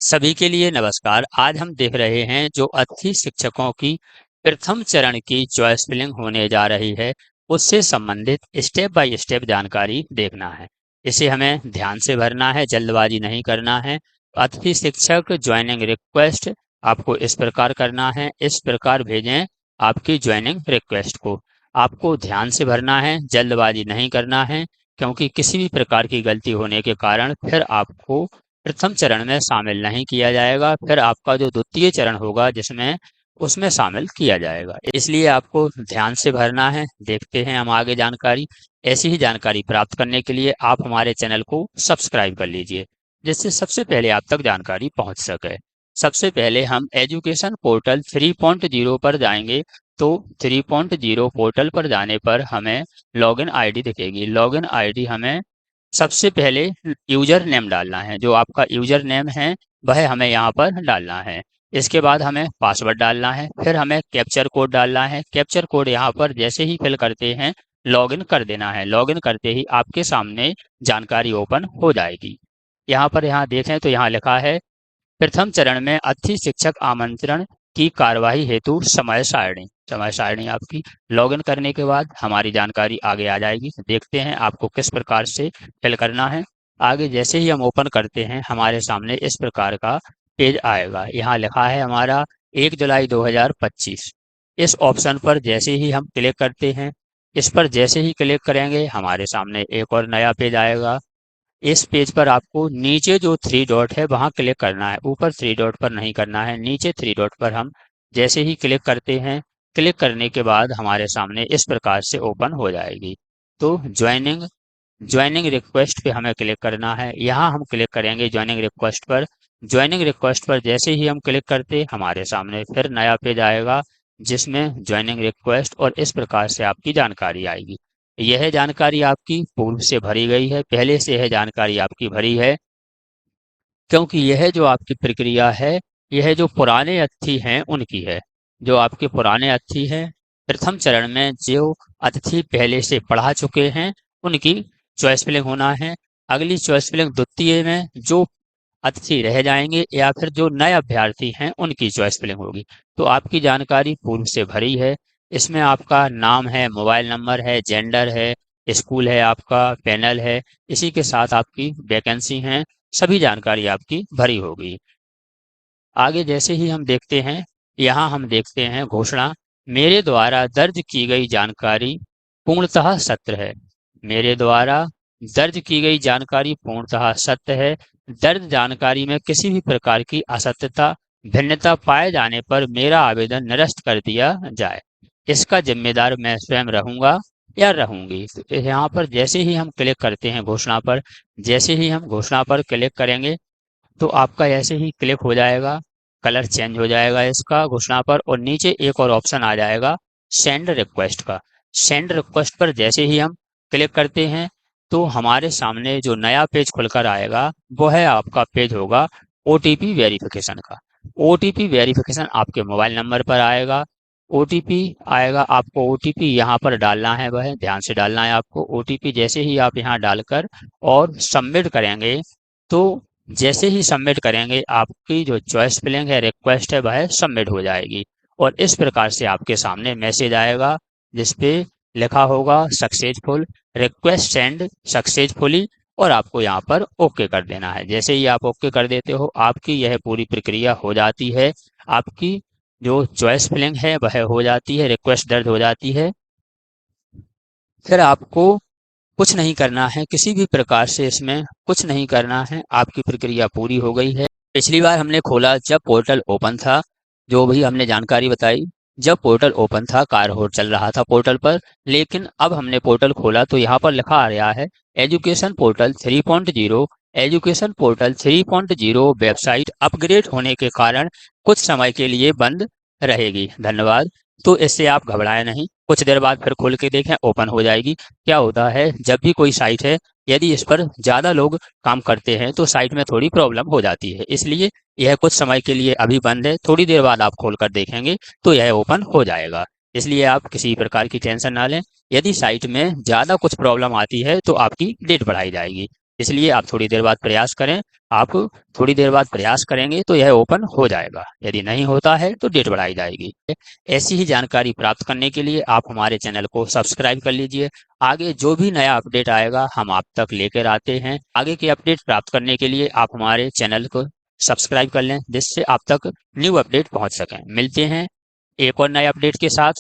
सभी के लिए नमस्कार। आज हम देख रहे हैं जो अतिथि शिक्षकों की प्रथम चरण की चॉइस फिलिंग होने जा रही है, उससे संबंधित स्टेप बाय स्टेप जानकारी देखना है। इसे हमें ध्यान से भरना है, जल्दबाजी नहीं करना है। अतिथि शिक्षक ज्वाइनिंग रिक्वेस्ट आपको इस प्रकार करना है, इस प्रकार भेजें आपकी ज्वाइनिंग रिक्वेस्ट को। आपको ध्यान से भरना है, जल्दबाजी नहीं करना है, क्योंकि किसी भी प्रकार की गलती होने के कारण फिर आपको प्रथम चरण में शामिल नहीं किया जाएगा, फिर आपका जो द्वितीय चरण होगा जिसमें उसमें शामिल किया जाएगा। इसलिए आपको ध्यान से भरना है। देखते हैं हम आगे जानकारी। ऐसी ही जानकारी प्राप्त करने के लिए आप हमारे चैनल को सब्सक्राइब कर लीजिए, जिससे सबसे पहले आप तक जानकारी पहुंच सके। सबसे पहले हम एजुकेशन पोर्टल 3.0 पर जाएंगे। तो 3.0 पोर्टल पर जाने पर हमें लॉगिन आईडी दिखेगी। लॉगिन आईडी हमें सबसे पहले यूजर नेम डालना है। जो आपका यूजर नेम है वह हमें यहाँ पर डालना है। इसके बाद हमें पासवर्ड डालना है, फिर हमें कैप्चर कोड डालना है। कैप्चर कोड यहाँ पर जैसे ही फिल करते हैं लॉगिन कर देना है। लॉगिन करते ही आपके सामने जानकारी ओपन हो जाएगी। यहाँ देखें तो यहाँ लिखा है प्रथम चरण में अतिथि शिक्षक आमंत्रण की कार्यवाही हेतु समय सारणी। समय सारणी आपकी लॉगिन करने के बाद हमारी जानकारी आगे आ जाएगी। देखते हैं आपको किस प्रकार से फिल करना है। आगे जैसे ही हम ओपन करते हैं हमारे सामने इस प्रकार का पेज आएगा। यहाँ लिखा है हमारा 1 जुलाई 2025। इस ऑप्शन पर जैसे ही हम क्लिक करते हैं, इस पर जैसे ही क्लिक करेंगे हमारे सामने एक और नया पेज आएगा। इस पेज पर आपको नीचे जो थ्री डॉट है वहां क्लिक करना है, ऊपर थ्री डॉट पर नहीं करना है। नीचे थ्री डॉट पर हम जैसे ही क्लिक करते हैं, क्लिक करने के बाद हमारे सामने इस प्रकार से ओपन हो जाएगी। तो ज्वाइनिंग ज्वाइनिंग रिक्वेस्ट पे हमें क्लिक करना है। यहाँ हम क्लिक करेंगे ज्वाइनिंग रिक्वेस्ट पर। ज्वाइनिंग रिक्वेस्ट पर जैसे ही हम क्लिक करते हमारे सामने फिर नया पेज आएगा, जिसमें ज्वाइनिंग रिक्वेस्ट और इस प्रकार से आपकी जानकारी आएगी। यह जानकारी आपकी पूर्व से भरी गई है, पहले से यह जानकारी आपकी भरी है, क्योंकि यह जो आपकी प्रक्रिया है यह जो पुराने अतिथि हैं उनकी है। जो आपके पुराने अतिथि हैं, प्रथम चरण में जो अतिथि पहले से पढ़ा चुके हैं उनकी चॉइस फिलिंग होना है। अगली चॉइस फिलिंग द्वितीय में जो अतिथि रह जाएंगे या फिर जो नए अभ्यर्थी हैं उनकी चॉइस फिलिंग होगी। तो आपकी जानकारी पूर्व से भरी है। इसमें आपका नाम है, मोबाइल नंबर है, जेंडर है, स्कूल है, आपका पैनल है, इसी के साथ आपकी वैकेंसी है, सभी जानकारी आपकी भरी होगी। आगे जैसे ही हम देखते हैं, यहाँ हम देखते हैं घोषणा। मेरे द्वारा दर्ज की गई जानकारी पूर्णतः सत्य है। मेरे द्वारा दर्ज की गई जानकारी पूर्णतः सत्य है। दर्ज जानकारी में किसी भी प्रकार की असत्यता, भिन्नता पाए जाने पर मेरा आवेदन निरस्त कर दिया जाए। इसका जिम्मेदार मैं स्वयं रहूंगा या रहूंगी। तो यहाँ पर जैसे ही हम क्लिक करते हैं घोषणा पर, जैसे ही हम घोषणा पर क्लिक करेंगे तो आपका ऐसे ही क्लिक हो जाएगा, कलर चेंज हो जाएगा इसका घोषणा पर, और नीचे एक और ऑप्शन आ जाएगा सेंड रिक्वेस्ट का। सेंड रिक्वेस्ट पर जैसे ही हम क्लिक करते हैं तो हमारे सामने जो नया पेज खुलकर आएगा वो है आपका पेज होगा ओटीपी वेरिफिकेशन का। ओटीपी वेरिफिकेशन आपके मोबाइल नंबर पर आएगा। ओटीपी आएगा, आपको ओटीपी यहाँ पर डालना है, वह ध्यान से डालना है आपको। ओटीपी जैसे ही आप यहाँ डालकर और सबमिट करेंगे तो जैसे ही सबमिट करेंगे आपकी जो चॉइस फिलिंग है, रिक्वेस्ट है, वह सबमिट हो जाएगी। और इस प्रकार से आपके सामने मैसेज आएगा जिसपे लिखा होगा सक्सेसफुल, रिक्वेस्ट सेंड सक्सेसफुली, और आपको यहाँ पर ओके कर देना है। जैसे ही आप ओके कर देते हो आपकी यह पूरी प्रक्रिया हो जाती है। आपकी जो चॉइस फिलिंग है वह हो जाती है, रिक्वेस्ट दर्ज हो जाती है। फिर आपको कुछ नहीं करना है, किसी भी प्रकार से इसमें कुछ नहीं करना है। आपकी प्रक्रिया पूरी हो गई है। पिछली बार हमने खोला जब पोर्टल ओपन था, जो भी हमने जानकारी बताई, जब पोर्टल ओपन था कार्य हो चल रहा था पोर्टल पर। लेकिन अब हमने पोर्टल खोला तो यहाँ पर लिखा आ रहा है education portal 3.0। Education portal 3.0 website upgrade होने के कारण कुछ समय के लिए बंद रहेगी, धन्यवाद। तो इससे आप घबराएं नहीं, कुछ देर बाद फिर खोल के देखें, ओपन हो जाएगी। क्या होता है, जब भी कोई साइट है यदि इस पर ज्यादा लोग काम करते हैं तो साइट में थोड़ी प्रॉब्लम हो जाती है, इसलिए यह कुछ समय के लिए अभी बंद है। थोड़ी देर बाद आप खोल कर देखेंगे तो यह ओपन हो जाएगा। इसलिए आप किसी प्रकार की टेंशन ना लें। यदि साइट में ज्यादा कुछ प्रॉब्लम आती है तो आपकी डेट बढ़ाई जाएगी। इसलिए आप थोड़ी देर बाद प्रयास करें। आप थोड़ी देर बाद प्रयास करेंगे तो यह ओपन हो जाएगा। यदि नहीं होता है तो डेट बढ़ाई जाएगी। ऐसी ही जानकारी प्राप्त करने के लिए आप हमारे चैनल को सब्सक्राइब कर लीजिए। आगे जो भी नया अपडेट आएगा हम आप तक लेकर आते हैं। आगे के अपडेट प्राप्त करने के लिए आप हमारे चैनल को सब्सक्राइब कर लें, जिससे आप तक न्यू अपडेट पहुंच सकें। मिलते हैं एक और नए अपडेट के साथ।